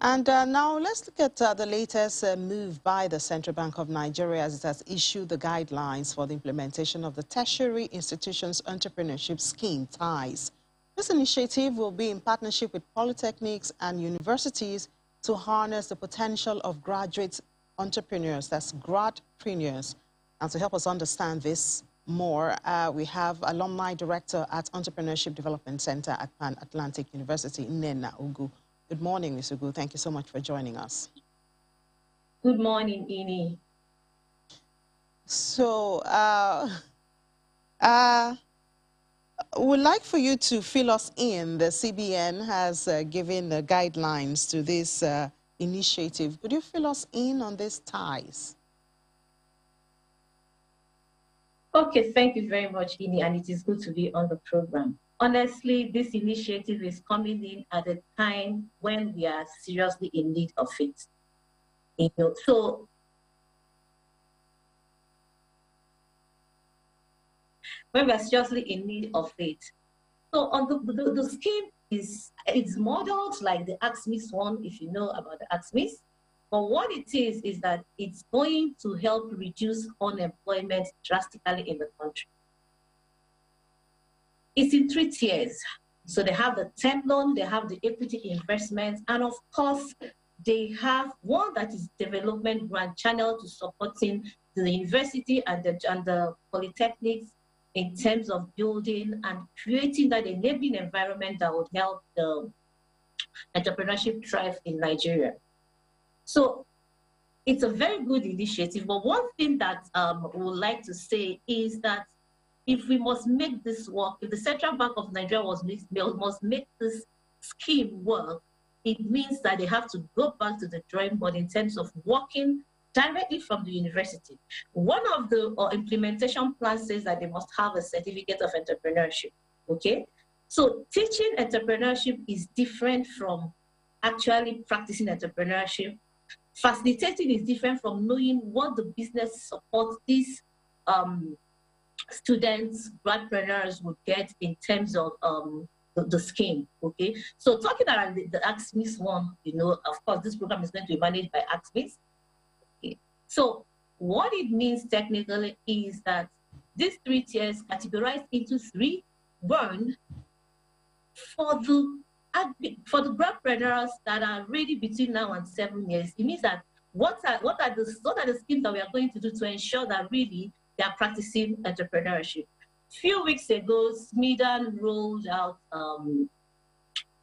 And now let's look at the latest move by the Central Bank of Nigeria as it has issued the guidelines for the implementation of the Tertiary Institutions Entrepreneurship Scheme, TIES. This initiative will be in partnership with polytechnics and universities to harness the potential of graduate entrepreneurs, that's Gradpreneurs. And to help us understand this more, we have Alumni Director at Entrepreneurship Development Center at Pan Atlantic University, Nnenna Ugu. Good morning, Ms. Ugu. Thank you so much for joining us. Good morning, Ini. So, we'd like for you to fill us in. The CBN has given the guidelines to this initiative. Could you fill us in on these ties? Okay, thank you very much, Ini, and it is good to be on the program. Honestly, this initiative is coming in at a time when we are seriously in need of it. So when we are seriously in need of it. So on the scheme it's modeled like the AXMIS one, if you know about the AXMIS. But what it is that it's going to help reduce unemployment drastically in the country. It's in 3 tiers. So they have the term loan, they have the equity investment, and of course, they have one that is development grant channel to supporting the university and the polytechnics in terms of building and creating that enabling environment that would help the entrepreneurship thrive in Nigeria. So it's a very good initiative, but one thing that we would like to say is that if we must make this work, if the Central Bank of Nigeria must make this scheme work, it means that they have to go back to the drawing board in terms of working directly from the university. One of the implementation plans says that they must have a certificate of entrepreneurship, okay? So teaching entrepreneurship is different from actually practicing entrepreneurship. Facilitating is different from knowing what the business support these students, Gradpreneurs would get in terms of the scheme, okay? So talking about the AXMIS one, you know, of course, this program is going to be managed by AXMIS. Okay. So what it means technically is that these 3 tiers categorized into 3 burn for the Gradpreneurs that are ready between now and 7 years. It means that what are the schemes that we are going to do to ensure that really they are practicing entrepreneurship. Few weeks ago, CBN rolled out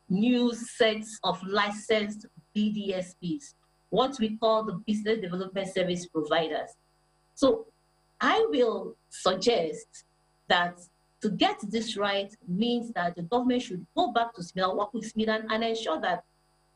new sets of licensed BDSPs, what we call the Business Development Service Providers. So I will suggest that to get this right means that the government should go back to CBN, work with CBN, and ensure that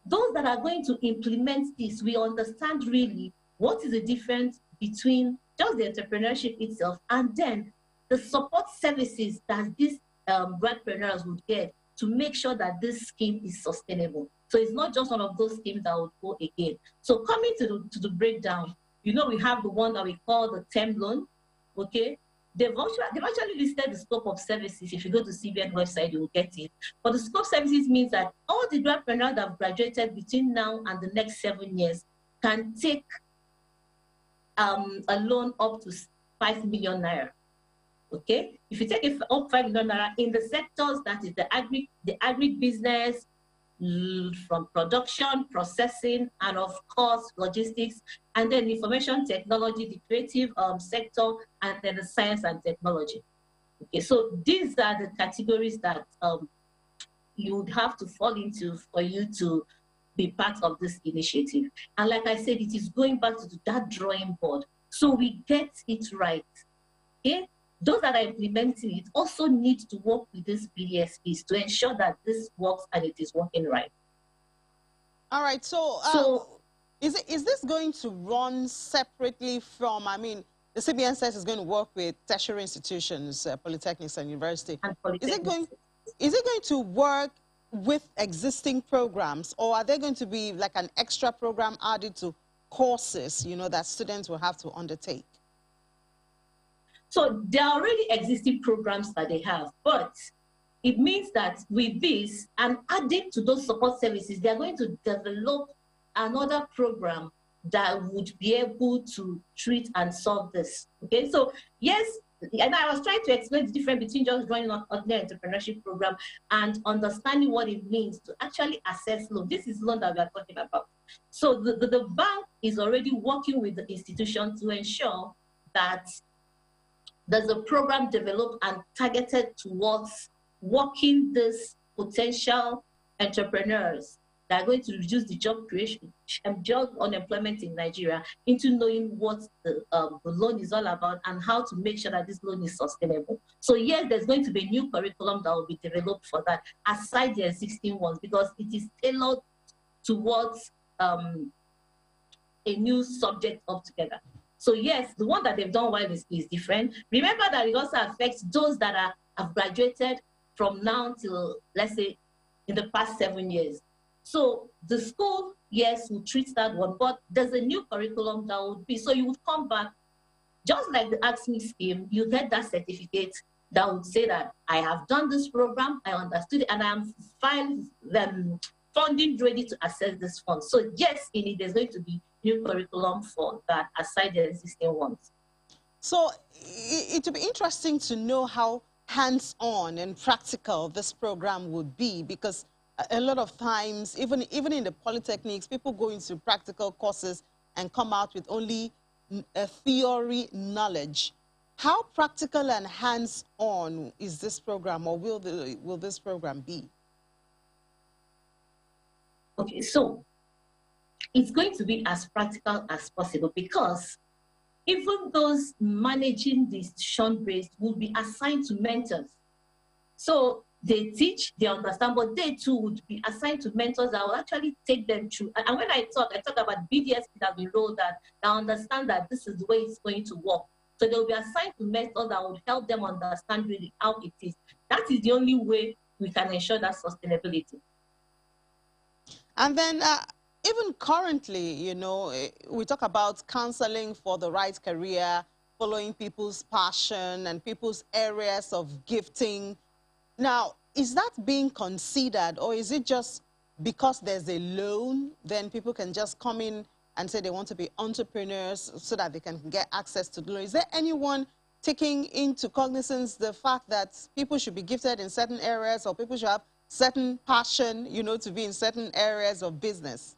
those that are going to implement this, we understand really what is the difference between just the entrepreneurship itself and then the support services that these Gradpreneurs would get to make sure that this scheme is sustainable. So it's not just one of those schemes that would go again. So coming to the breakdown, you know, we have the one that we call the term loan, okay? They've actually listed the scope of services. If you go to CBN website, you will get it. But the scope of services means that all the Gradpreneurs that have graduated between now and the next 7 years can take a loan up to 5 million naira. Okay, if you take it up 5 million naira in the sectors that is the agribusiness, from production, processing, and of course logistics, and then information technology, the creative sector, and then the science and technology. Okay, so these are the categories that you would have to fall into for you to be part of this initiative. And like I said, it is going back to that drawing board. So we get it right. Okay? Those that are implementing it also need to work with these BDSPs to ensure that this works and it is working right. All right. So is this going to run separately from, I mean, the CBN says it's going to work with tertiary institutions, polytechnics and university. Is it going to work with existing programs, or are there going to be like an extra program added to courses, you know, that students will have to undertake? So there are already existing programs that they have, but it means that with this and adding to those support services, they're going to develop another program that would be able to treat and solve this. Okay, so yes, and I was trying to explain the difference between just joining an ordinary entrepreneurship program and understanding what it means to actually access loan. This is loan that we are talking about. So the bank is already working with the institution to ensure that there's a program developed and targeted towards working these potential entrepreneurs that are going to reduce the job creation and job unemployment in Nigeria into knowing what the loan is all about and how to make sure that this loan is sustainable. So yes, there's going to be a new curriculum that will be developed for that, aside the existing ones, because it is tailored towards a new subject altogether. So yes, the one that they've done well is different. Remember that it also affects those that have graduated from now till, let's say, in the past 7 years. So the school, yes, will treat that one, but there's a new curriculum that would be, so you would come back, just like the Ask Me scheme, you get that certificate that would say that I have done this program, I understood it, and I am funding ready to access this fund. So yes, in it, there's going to be new curriculum for that aside the existing ones. So it would be interesting to know how hands-on and practical this program would be, because a lot of times, even in the polytechnics, people go into practical courses and come out with only a theory knowledge. How practical and hands-on is this program, or will this program be? Okay, so it's going to be as practical as possible, because even those managing the institution-based will be assigned to mentors. So they teach, they understand, but they too would be assigned to mentors that will actually take them through. And when I talk about BDS that we rolled that understand that this is the way it's going to work. So they'll be assigned to mentors that would help them understand really how it is. That is the only way we can ensure that sustainability. And then even currently, you know, we talk about counseling for the right career, following people's passion and people's areas of gifting. Now, is that being considered, or is it just because there's a loan, then people can just come in and say they want to be entrepreneurs so that they can get access to the loan? Is there anyone taking into cognizance the fact that people should be gifted in certain areas, or people should have certain passion, you know, to be in certain areas of business?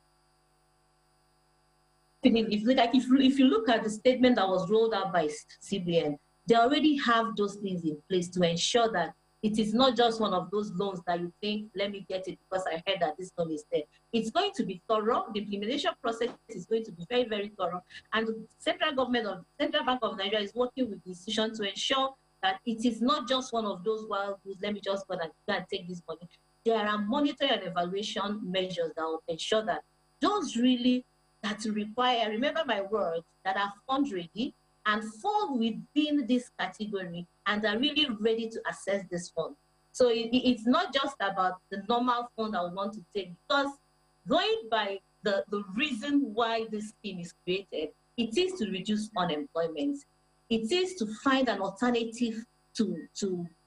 If you look at the statement that was rolled out by CBN, they already have those things in place to ensure that it is not just one of those loans that you think, let me get it because I heard that this loan is there. It's going to be thorough. The implementation process is going to be very, very thorough. And the Central Bank of Nigeria is working with the institution to ensure that it is not just one of those wild goods, let me just go and take this money. There are monitoring and evaluation measures that will ensure that those really that require, remember my words, that are fund ready and fall within this category and are really ready to access this fund. So it's not just about the normal fund I want to take, because going by the reason why this scheme is created, it is to reduce unemployment. It is to find an alternative to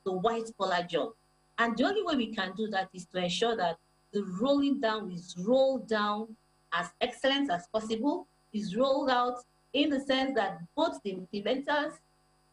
the white-collar job. And the only way we can do that is to ensure that the rolling down is rolled down as excellent as possible, is rolled out in the sense that both the implementers,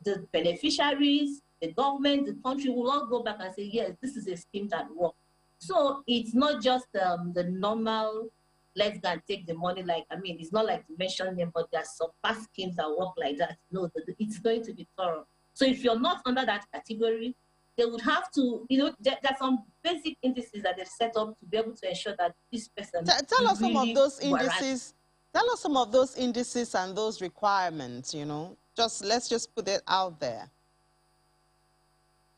the beneficiaries, the government, the country will all go back and say, yes, this is a scheme that works. So it's not just the normal, let's go and take the money. Like, I mean, it's not like to mention them, but there are some past schemes that work like that. No, it's going to be thorough. So if you're not under that category, they would have to, you know, there are some basic indices that they've set up to be able to ensure that this person tell us some really of those indices. Tell us some of those indices and those requirements, you know. Let's just put it out there.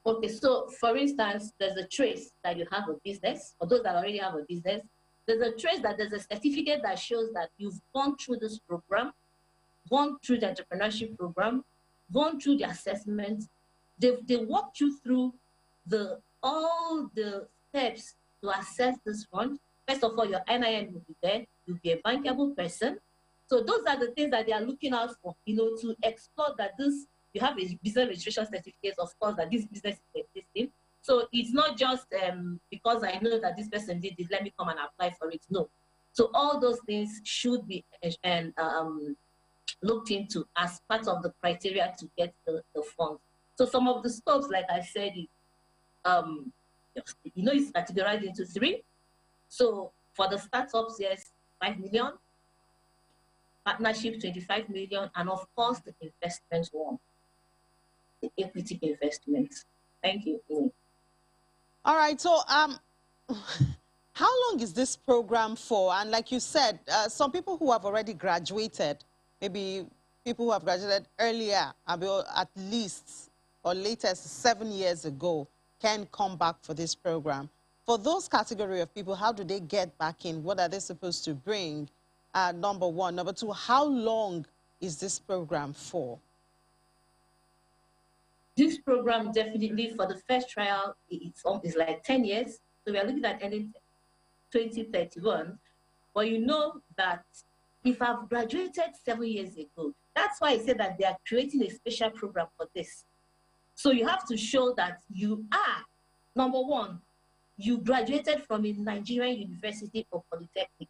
Okay, so for instance, there's a trace that you have a business, for those that already have a business. There's a trace that there's a certificate that shows that you've gone through this program, gone through the entrepreneurship program, gone through the assessment. They walked you through all the steps to access this fund. First of all, your NIN will be there. You'll be a bankable person. So those are the things that they are looking out for, you know, to explore that you have a business registration certificate, of course, that this business is existing. So it's not just because I know that this person did it, let me come and apply for it. No. So all those things should be looked into as part of the criteria to get the funds. So some of the scopes, like I said, it's categorized into 3. So for the startups, yes, 5 million, partnership 25 million, and of course the investment one, the equity investments. Thank you. All right, so how long is this program for? And like you said, some people who have already graduated, maybe people who have graduated earlier, at least or latest 7 years ago, can come back for this program. For those category of people, how do they get back in? What are they supposed to bring? Number one. Number two, how long is this program for? This program definitely for the first trial, it's like 10 years. So we are looking at ending 2031. But you know that if I've graduated 7 years ago, that's why I said that they are creating a special program for this. So you have to show that you are, number one, you graduated from a Nigerian university or polytechnic.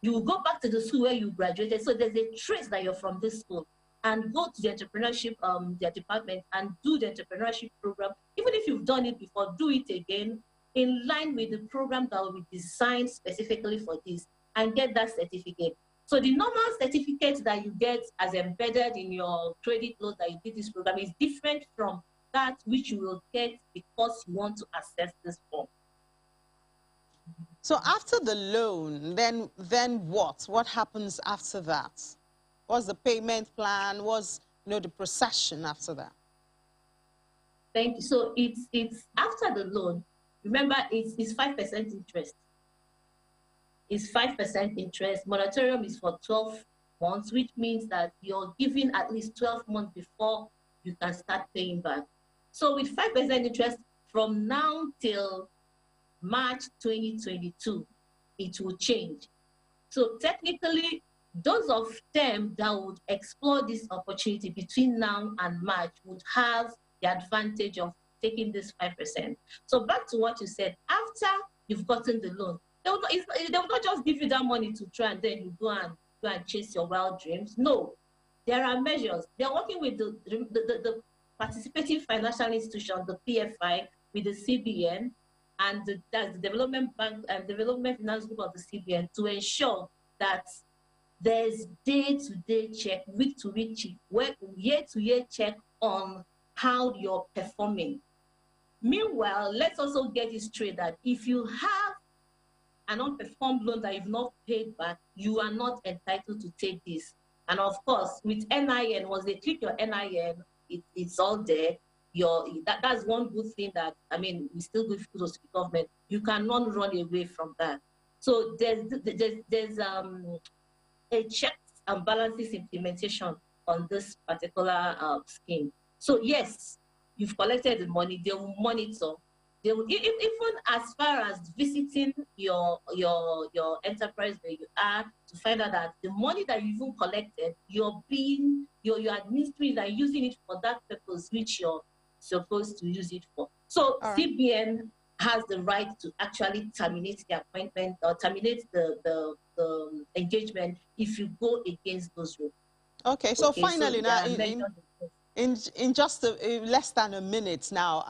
You will go back to the school where you graduated. So there's a trace that you're from this school, and go to the entrepreneurship their department and do the entrepreneurship program. Even if you've done it before, do it again in line with the program that will be designed specifically for this, and get that certificate. So the normal certificate that you get as embedded in your credit loan that you did this program is different from that which you will get because you want to access this form. So after the loan, then what? What happens after that? What's the payment plan? What's the procession after that? Thank you. So it's after the loan. Remember, it's 5% interest. It's 5% interest. Moratorium is for 12 months, which means that you're giving at least 12 months before you can start paying back. So with 5% interest from now till March 2022, it will change. So technically, those of them that would explore this opportunity between now and March would have the advantage of taking this 5%. So back to what you said, after you've gotten the loan, they will not just give you that money to try and then you go and chase your wild dreams. No, there are measures. They're working with the participating financial institution, the PFI, with the CBN, and that's the Development Bank and Development Finance Group of the CBN, to ensure that there's day-to-day check, week-to-week check, year-to-year check on how you're performing. Meanwhile, let's also get it straight that if you have an unperformed loan that you've not paid back, you are not entitled to take this. And of course, with NIN, once they click your NIN, it's all there. That's one good thing that, I mean, we still give kudos to the government. You cannot run away from that. So there's a checks and balances implementation on this particular scheme. So yes, you've collected the money, they will monitor. They will, even as far as visiting your enterprise where you are, to find out that the money that you even collected, you're administering and using it for that purpose which you're supposed to use it for. So CBN has the right to actually terminate the appointment or terminate the engagement if you go against those rules. Okay, so finally, now in just less than a minute now,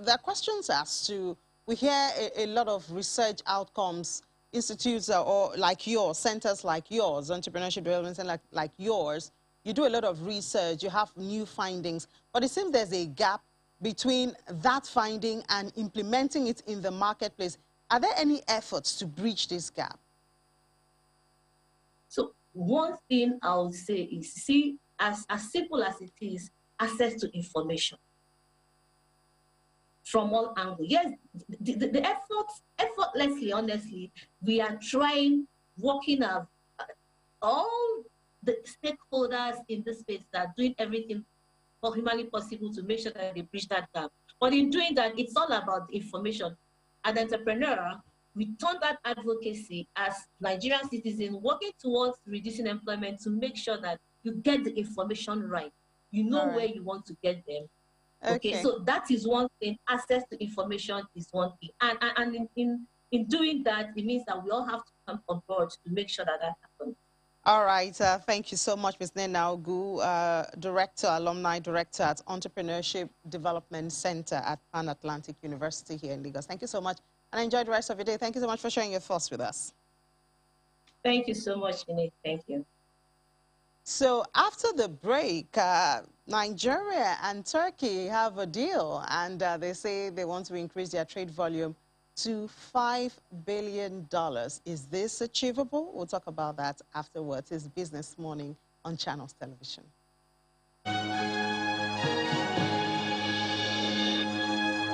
there are questions as to, we hear a lot of research outcomes, institutes or like yours, centers like yours, entrepreneurship development center like yours, you do a lot of research, you have new findings, but it seems there's a gap between that finding and implementing it in the marketplace. Are there any efforts to bridge this gap? So one thing I would say is, see, as simple as it is, access to information from all angles. Yes, the effortlessly, honestly, we are trying, working of all the stakeholders in this space that are doing everything humanly possible to make sure that they bridge that gap. But in doing that, it's all about information. As an entrepreneur, we turn that advocacy as Nigerian citizens working towards reducing employment to make sure that you get the information right. You know where you want to get them. Okay, so that is one thing. Access to information is one thing. And in in doing that, it means that we all have to come on board to make sure that that happens. All right. Thank you so much, Ms. Nena Ogu, Director, Alumni Director at Entrepreneurship Development Center at Pan Atlantic University here in Lagos. Thank you so much, and enjoy the rest of your day. Thank you so much for sharing your thoughts with us. Thank you so much, Sinead. Thank you. So after the break, Nigeria and Turkey have a deal, and they say they want to increase their trade volume to $5 billion. Is this achievable? We'll talk about that afterwards. It's Business Morning on Channels Television.